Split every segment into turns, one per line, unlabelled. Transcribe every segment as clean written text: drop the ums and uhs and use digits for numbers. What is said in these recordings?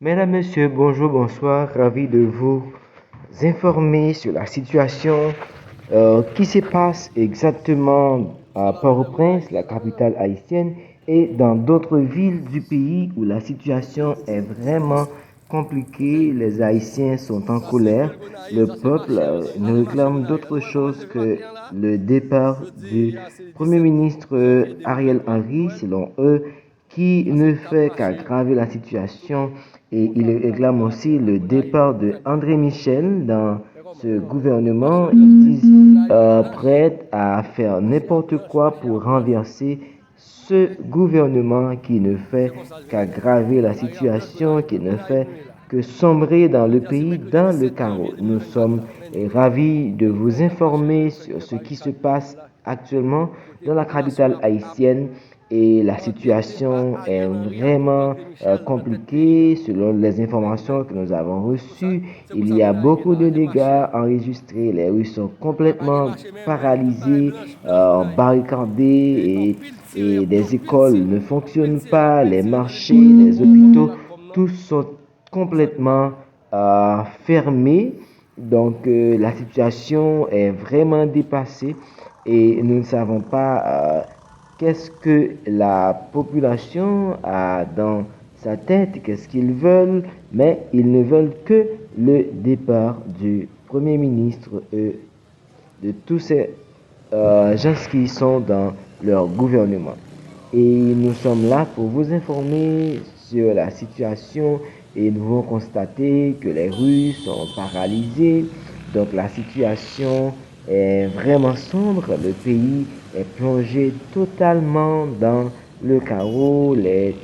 Mesdames, Messieurs, bonjour, bonsoir, ravi de vous informer sur la situation qui se passe exactement à Port-au-Prince, la capitale haïtienne, et dans d'autres villes du pays où la situation est vraiment compliquée. Les Haïtiens sont en colère. Le peuple ne réclame d'autre chose que le départ du Premier ministre Ariel Henry, selon eux, qui ne fait qu'aggraver la situation, et il réclame aussi le départ de André Michel dans ce gouvernement. Ils disent prêts à faire n'importe quoi pour renverser ce gouvernement qui ne fait qu'aggraver la situation, qui ne fait que sombrer dans le pays dans le chaos. Nous sommes ravis de vous informer sur ce qui se passe actuellement dans la capitale haïtienne, et la situation est vraiment compliquée selon les informations que nous avons reçues. Il y a beaucoup de dégâts enregistrés, les rues sont complètement paralysées, barricadées, et des écoles ne fonctionnent pas, les marchés, les hôpitaux, tous sont complètement fermés. Donc la situation est vraiment dépassée et nous ne savons pas qu'est-ce que la population a dans sa tête, qu'est-ce qu'ils veulent, mais ils ne veulent que le départ du Premier ministre et de tous ces gens qui sont dans leur gouvernement. Et nous sommes là pour vous informer sur la situation, et nous avons constaté que les rues sont paralysées. Donc la situation est vraiment sombre. Le pays est plongé totalement dans le chaos. Les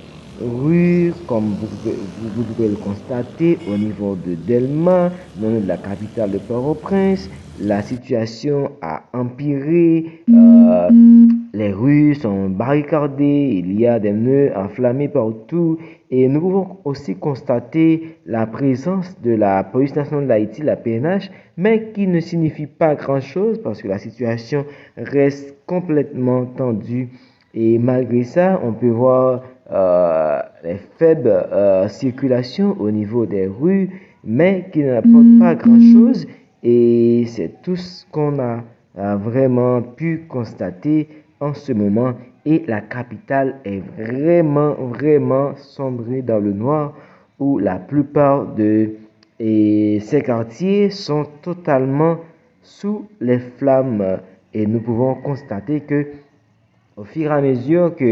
rues, comme vous pouvez le constater, au niveau de Delma, non de la capitale de Port-au-Prince, la situation a empiré. Les rues sont barricadées, il y a des nœuds enflammés partout, et nous pouvons aussi constater la présence de la police nationale d'Haïti, la PNH, mais qui ne signifie pas grand-chose parce que la situation reste complètement tendue. Et malgré ça, on peut voir les faibles circulations au niveau des rues, mais qui n'apportent pas grand-chose. Et c'est tout ce qu'on a vraiment pu constater en ce moment, et la capitale est vraiment sombrée dans le noir, où la plupart de ces quartiers sont totalement sous les flammes, et nous pouvons constater que au fur et à mesure que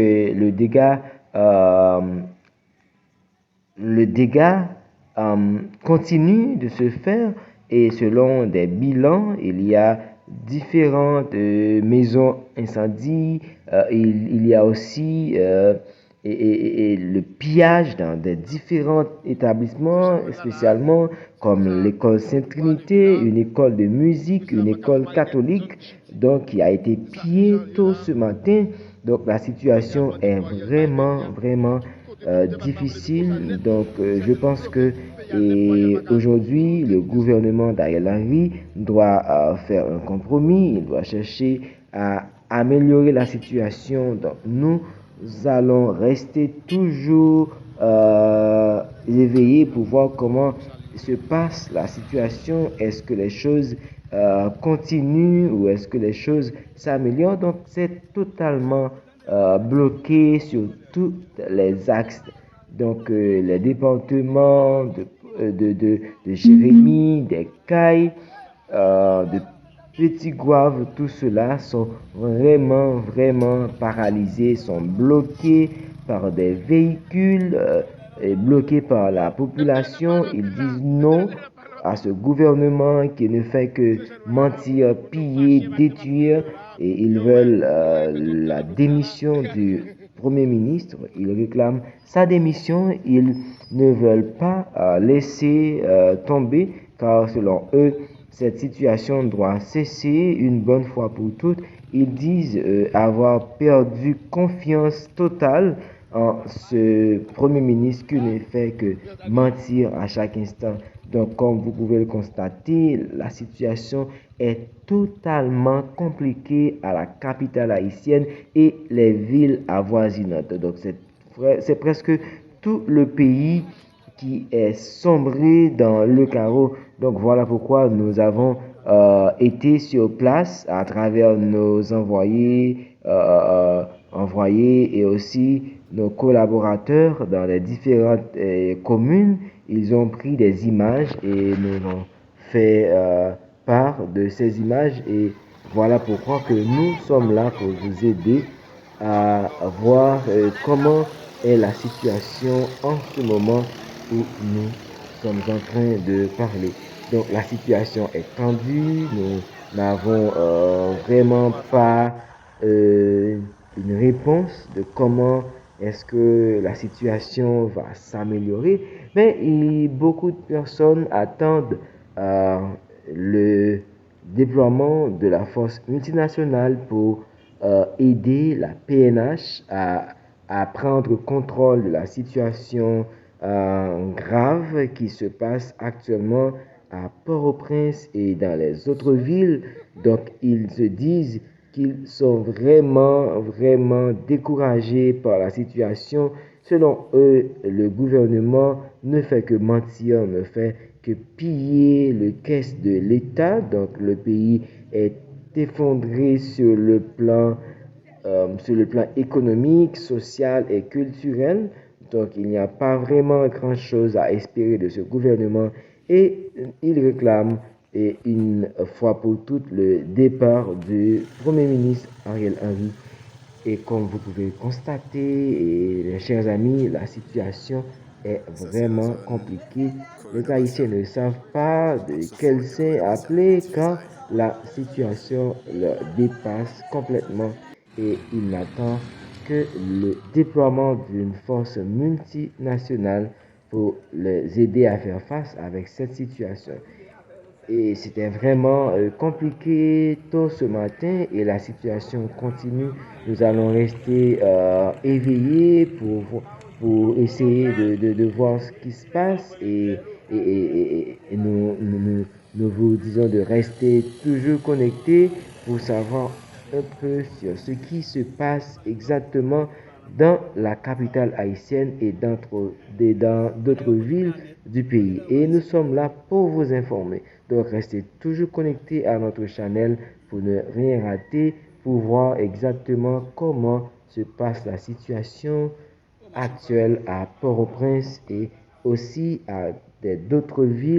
euh, le dégât continue de se faire, et selon des bilans, il y a différentes maisons incendies, il y a aussi le pillage dans des différents établissements, spécialement comme l'école Sainte-Trinité, une école de musique, une école catholique, donc qui a été pillée tôt ce matin. Donc la situation est vraiment difficile. Donc je pense que aujourd'hui le gouvernement d'Ariel Henry doit faire un compromis, il doit chercher à améliorer la situation. Donc nous allons rester toujours éveillés pour voir comment se passe la situation. Est-ce que les choses continuent ou est-ce que les choses s'améliorent? Donc c'est totalement bloqué sur tous les axes. Donc les départements de Jérémie, des Cailles, de Petit Gouave, tout cela sont vraiment paralysés, sont bloqués par des véhicules, et bloqués par la population. Ils disent non à ce gouvernement qui ne fait que mentir, piller, détruire, et ils veulent la démission du Premier ministre. Ils réclament sa démission. Ils ne veulent pas laisser tomber, car selon eux, cette situation doit cesser une bonne fois pour toutes. Ils disent avoir perdu confiance totale en ce Premier ministre qui ne fait que mentir à chaque instant. Donc, comme vous pouvez le constater, la situation est totalement compliquée à la capitale haïtienne et les villes avoisinantes. Donc, c'est presque tout le pays qui est sombré dans le chaos. Donc voilà pourquoi nous avons été sur place à travers nos envoyés et aussi nos collaborateurs dans les différentes communes. Ils ont pris des images et nous ont fait part de ces images et voilà pourquoi que nous sommes là pour vous aider à voir comment est la situation en ce moment où nous sommes en train de parler. Donc la situation est tendue, nous n'avons vraiment pas une réponse de comment est-ce que la situation va s'améliorer, mais beaucoup de personnes attendent le déploiement de la force multinationale pour aider la PNH à prendre contrôle de la situation grave qui se passe actuellement à Port-au-Prince et dans les autres villes. Donc, ils se disent qu'ils sont vraiment découragés par la situation. Selon eux, le gouvernement ne fait que mentir, ne fait que piller le caisse de l'État. Donc, le pays est effondré sur le plan économique, social et culturel. Donc, il n'y a pas vraiment grand-chose à espérer de ce gouvernement et il réclame une fois pour toutes le départ du Premier ministre Ariel Henry. Et comme vous pouvez constater, mes chers amis, la situation est vraiment compliquée. Les Haïtiens ne savent pas de quel saint appeler quand la situation leur dépasse complètement et ils n'attendent que le déploiement d'une force multinationale pour les aider à faire face avec cette situation. Et c'était vraiment compliqué tôt ce matin et la situation continue. Nous allons rester éveillés pour essayer de voir ce qui se passe et nous vous disons de rester toujours connectés pour savoir un peu sur ce qui se passe exactement dans la capitale haïtienne et dans d'autres villes du pays. Et nous sommes là pour vous informer. Donc restez toujours connectés à notre channel pour ne rien rater, pour voir exactement comment se passe la situation actuelle à Port-au-Prince et aussi à d'autres villes.